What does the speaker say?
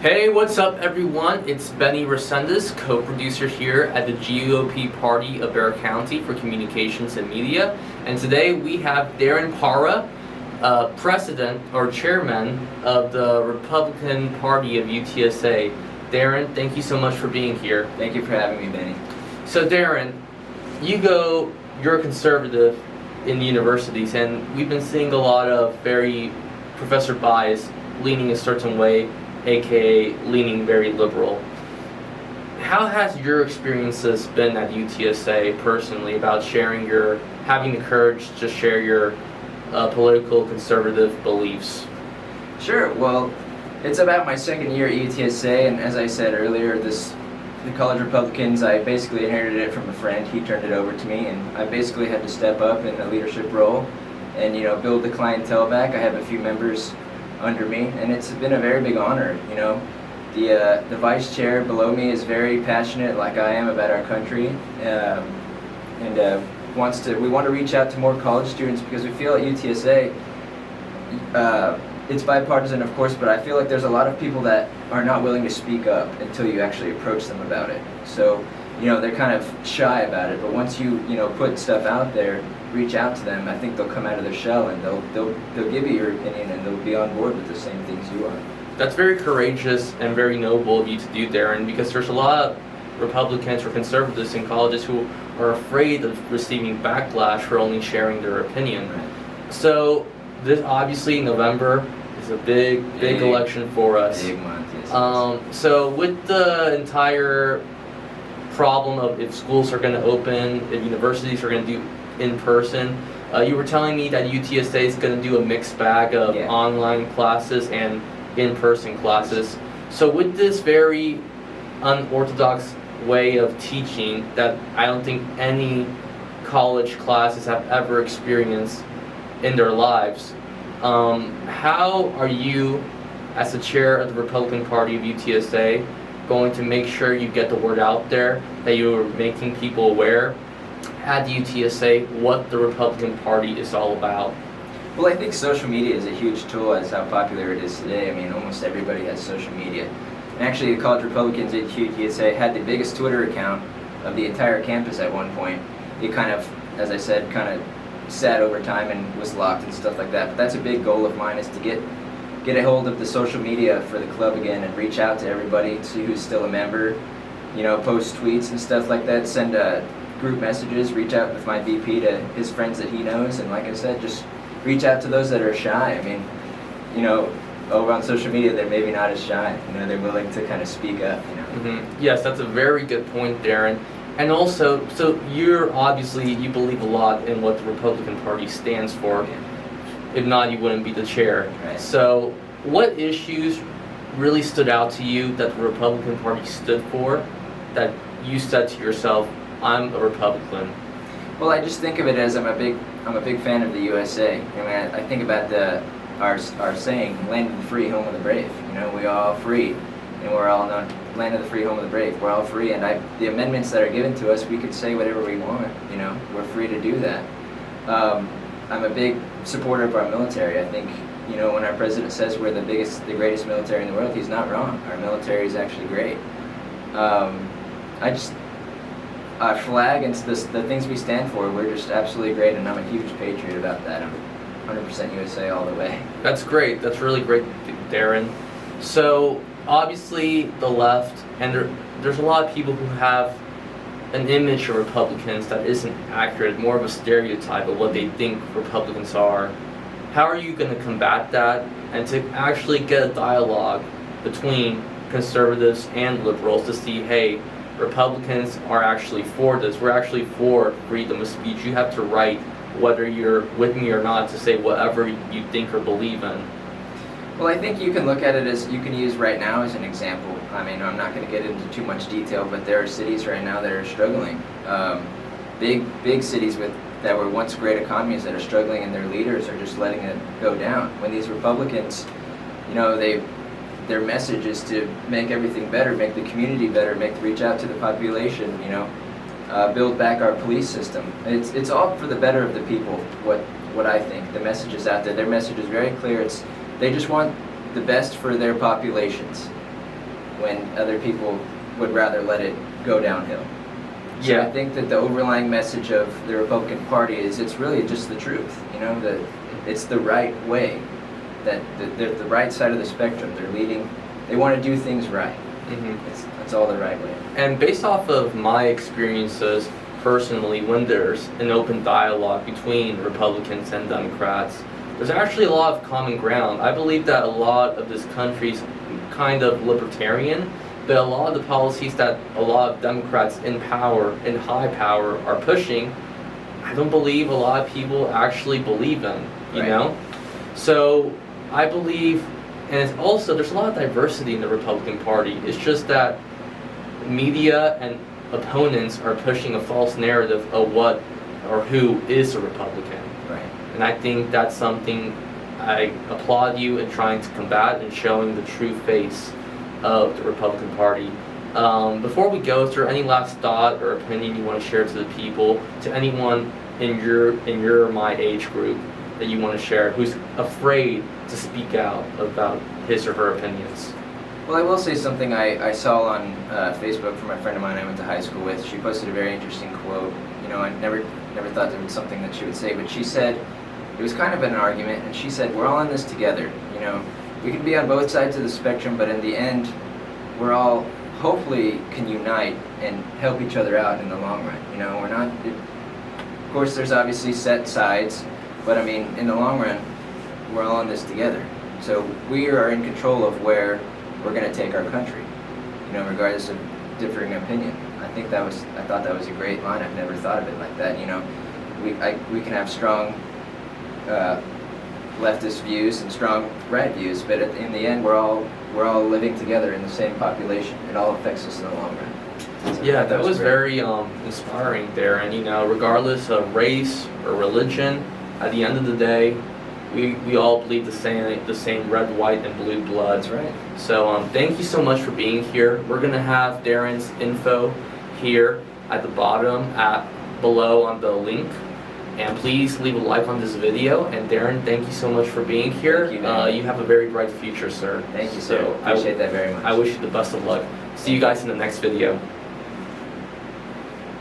Hey, what's up everyone? It's Beni Resendiz, co-producer here at the GOP party of Bexar County for Communications and Media. And today we have Darren Parra, president or chairman of the Republican Party of UTSA. Darren, thank you so much for being here. Thank you for having me, Beni. So Darren, you're a conservative in the universities, and we've been seeing a lot of very professor bias leaning a certain way, aka leaning very liberal. How has your experiences been at UTSA personally about having the courage to share your political conservative beliefs? Sure. Well, it's about my second year at UTSA, and as I said earlier, the College Republicans, I basically inherited it from a friend. He turned it over to me, and I basically had to step up in a leadership role and build the clientele back. I have a few members under me, and it's been a very big honor. The vice chair below me is very passionate, like I am, about our country, and we want to reach out to more college students because we feel at UTSA it's bipartisan, of course, but I feel like there's a lot of people that are not willing to speak up until you actually approach them about it. So they're kind of shy about it, but once you put stuff out there, reach out to them, I think they'll come out of their shell and they'll give you your opinion and they'll be on board with the same things you are. That's very courageous and very noble of you to do, Darren, because there's a lot of Republicans or conservatives in colleges who are afraid of receiving backlash for only sharing their opinion. Right. So this obviously November is a big election for us. Big month, yes. So with the entire problem of if schools are going to open, if universities are going to do in person, you were telling me that UTSA is going to do a mixed bag of online classes and in-person classes. So with this very unorthodox way of teaching that I don't think any college classes have ever experienced in their lives, how are you, as the chair of the Republican Party of UTSA, going to make sure you get the word out there, that you're making people aware at the UTSA what the Republican Party is all about? Well, I think social media is a huge tool as how popular it is today. I mean, almost everybody has social media. And actually, the College Republicans at UTSA had the biggest Twitter account of the entire campus at one point. It kind of, as I said, kind of sat over time and was locked and stuff like that. But that's a big goal of mine, is to get a hold of the social media for the club again and reach out to everybody, see who's still a member, post tweets and stuff like that, send group messages, reach out with my VP to his friends that he knows, and like I said, just reach out to those that are shy. I mean, over on social media, they're maybe not as shy. They're willing to kind of speak up. Mm-hmm. Yes, that's a very good point, Darren. And also, so you believe a lot in what the Republican Party stands for. Yeah. If not, you wouldn't be the chair. Right. So what issues really stood out to you that the Republican Party stood for, that you said to yourself, I'm a Republican? Well, I just think of it as I'm a big fan of the USA. I mean, I think about our saying, land of the free, home of the brave. We're all free, and we're all known, land of the free, home of the brave. We're all free, and the amendments that are given to us, we could say whatever we want. We're free to do that. I'm a big supporter of our military. I think, when our president says we're the greatest military in the world, he's not wrong. Our military is actually great. Our flag and the things we stand for, we're just absolutely great, and I'm a huge patriot about that. I'm 100% USA all the way. That's great. That's really great, Darren. So obviously the left, and there's a lot of people who have an image of Republicans that isn't accurate, more of a stereotype of what they think Republicans are. How are you going to combat that and to actually get a dialogue between conservatives and liberals to see, hey, Republicans are actually for this. We're actually for freedom of speech. You have to write, whether you're with me or not, to say whatever you think or believe in. Well, I think you can look at it as, you can use right now as an example. I mean, I'm not going to get into too much detail, but there are cities right now that are struggling. Big cities that were once great economies that are struggling, and their leaders are just letting it go down. When these Republicans, their message is to make everything better, make the community better, reach out to the population, build back our police system. It's all for the better of the people. What I think the message is out there. Their message is very clear. They just want the best for their populations. when other people would rather let it go downhill. So Yeah. I think that the overlying message of the Republican Party is it's really just the truth, that it's the right way, that they're the right side of the spectrum. They're leading, they want to do things right. It's all the right way. And based off of my experiences personally, when there's an open dialogue between Republicans and Democrats, there's actually a lot of common ground. I believe that a lot of this country's kind of libertarian, but a lot of the policies that a lot of Democrats in power, in high power, are pushing, I don't believe a lot of people actually believe in, you know? So I believe, and it's also, there's a lot of diversity in the Republican Party. It's just that media and opponents are pushing a false narrative of what or who is a Republican. Right. And I think that's something I applaud you in trying to combat and showing the true face of the Republican Party. Before we go, is there any last thought or opinion you want to share to the people, to anyone in your my age group that you want to share who's afraid to speak out about his or her opinions? Well, I will say something I saw on Facebook from a friend of mine I went to high school with. She posted a very interesting quote. I never thought there was something that she would say, but she said, it was kind of an argument, and she said, we're all in this together. We can be on both sides of the spectrum, but in the end, we're all hopefully can unite and help each other out in the long run. We're not, of course, there's obviously set sides, but I mean, in the long run, we're all in this together. So we are in control of where we're going to take our country, regardless of differing opinion. I thought that was a great line. I've never thought of it like that. We can have strong leftist views and strong right views, but in the end, we're all living together in the same population. It all affects us in the long run. So yeah, that was very inspiring, Darren. Regardless of race or religion, at the end of the day, we all bleed the same red, white, and blue blood. That's right. So thank you so much for being here. We're gonna have Darren's info here at the bottom, below on the link. And please leave a like on this video. And Darren, thank you so much for being here. Thank you, you have a very bright future, sir. Thank you, sir. So Appreciate that very much. I wish you the best of luck. See you guys in the next video.